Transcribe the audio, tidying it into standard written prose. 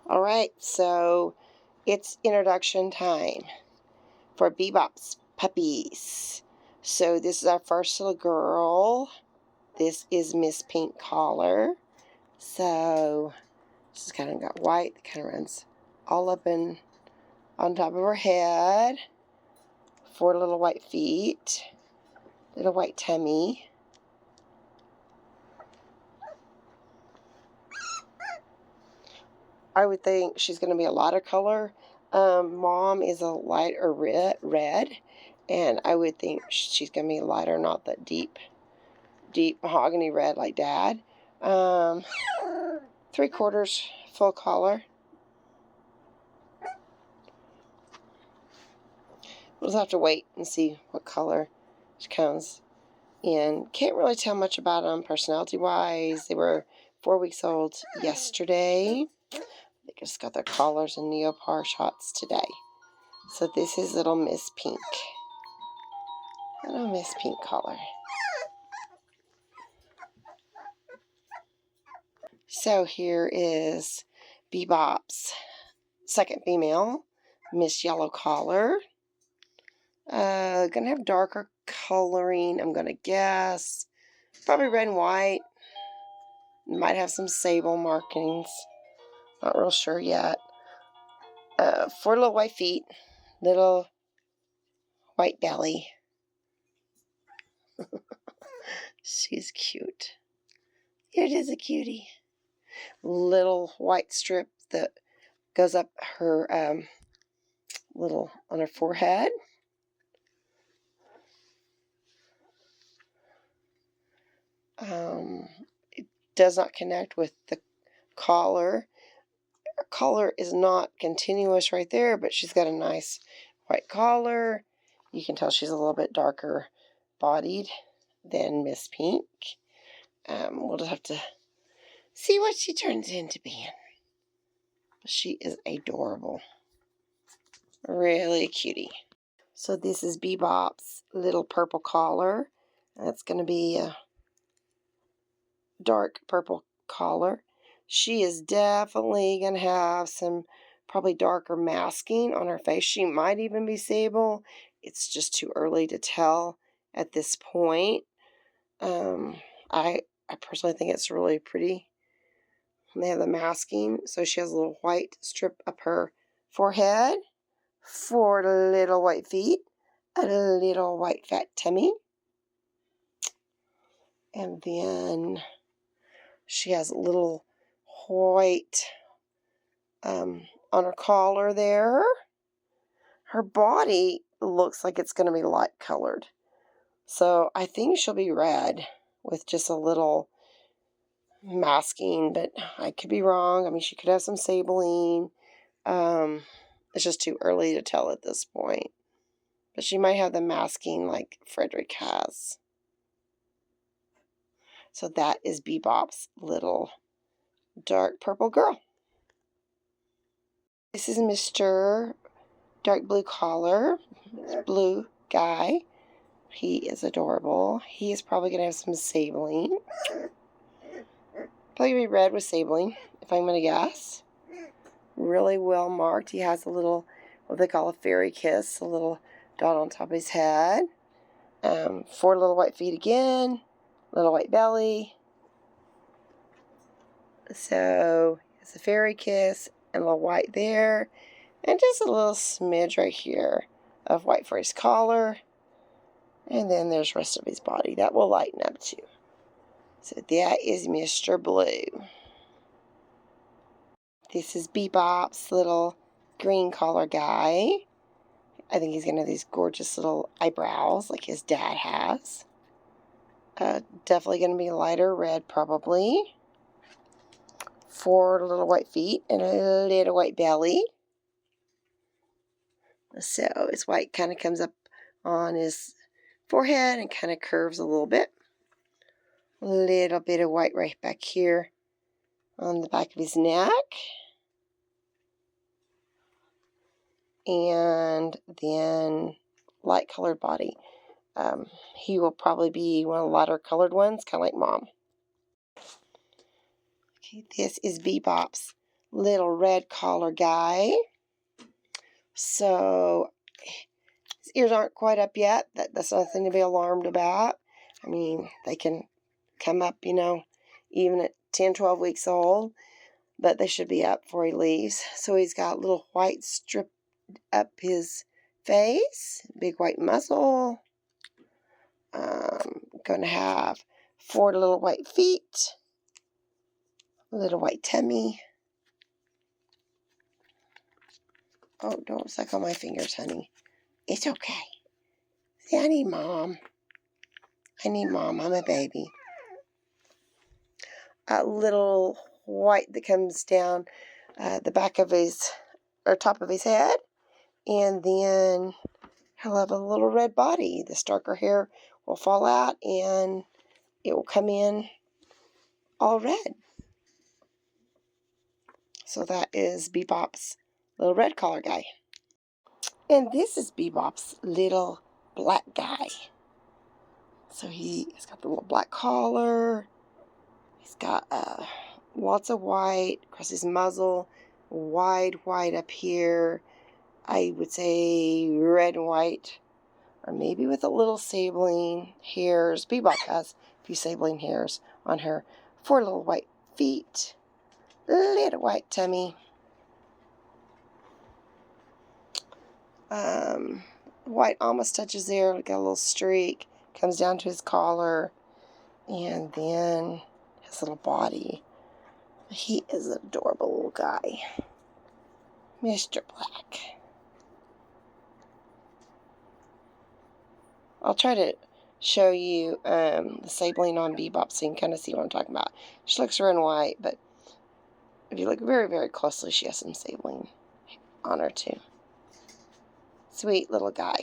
Alright, so it's introduction time for BeBops puppies. So this is our first little girl. This is Miss Pink Collar. So she's kind of got white that kind of runs all up and on top of her head. 4 little white feet. Little white tummy. I would think she's going to be a lighter color. Mom is a lighter red, and I would think she's going to be lighter, not that deep mahogany red like Dad. 3/4 full collar. We'll just have to wait and see what color she comes in. Can't really tell much about them personality-wise. They were 4 weeks old yesterday. They just got their collars and neopar shots today. So this is little Miss Pink. Little Miss Pink Collar. So here is BeBops' second female, Miss Yellow Collar. Gonna have darker coloring, I'm gonna guess. Probably red and white. Might have some sable markings. Not real sure yet. 4 little white feet. Little white belly. She's cute. It is a cutie. Little white strip that goes up her little on her forehead. It does not connect with the collar. Her collar is not continuous right there, but she's got a nice white collar. You can tell she's a little bit darker bodied than Miss Pink. We'll just have to see what she turns into being. She is adorable. Really cutie. So this is BeBops' little purple collar. That's going to be a dark purple collar. She is definitely going to have some probably darker masking on her face. She might even be sable. It's just too early to tell at this point. I personally think it's really pretty. They have the masking. So she has a little white strip up her forehead. 4 little white feet. A little white fat tummy. And then she has a little white on her collar there. Her body looks like it's going to be light colored. So I think she'll be red with just a little masking, but I could be wrong. I mean, she could have some sabling. It's just too early to tell at this point. But she might have the masking like Frederick has. So that is BeBops' little dark purple girl. This is Mr. Dark Blue Collar. This blue guy. He is adorable. He is probably going to have some sabling. Probably be red with sabling, if I'm going to guess. Really well marked. He has a little, what they call a fairy kiss, a little dot on top of his head. 4 little white feet again. Little white belly. So, it's a fairy kiss and a little white there. And just a little smidge right here of white for his collar. And then there's the rest of his body. That will lighten up too. So that is Mr. Blue. This is BeBops' little green collar guy. I think he's going to have these gorgeous little eyebrows like his dad has. Definitely going to be lighter red probably. 4 little white feet and a little white belly. So his white kind of comes up on his forehead and kind of curves a little bit. A little bit of white right back here on the back of his neck. And then light colored body. He will probably be one of the lighter colored ones, kind of like Mom. Okay, this is BeBops' little red collar guy. So his ears aren't quite up yet. That's nothing to be alarmed about. I mean, they can come up, even at 10, 12 weeks old, but they should be up before he leaves. So he's got a little white strip up his face, big white muzzle. Going to have 4 little white feet, a little white tummy. Oh, don't suck on my fingers, honey. It's okay. See, I need mom. I'm a baby. A little white that comes down the back of his, or top of his head. And then he'll have a little red body. The darker hair will fall out and it will come in all red. So that is BeBops' little red collar guy. And this is BeBops' little black guy. So he's got the little black collar. He's got lots of white across his muzzle. Wide white up here. I would say red and white. Or maybe with a little sabling hairs. BeBop has a few sabling hairs on her. 4 little white feet. Little white tummy. White almost touches there. Got a little streak. Comes down to his collar. And then his little body. He is an adorable little guy. Mr. Black. I'll try to show you the sabling on BeBop so you can kind of see what I'm talking about. She looks red and white, but if you look very, very closely, she has some sabling on her too. Sweet little guy.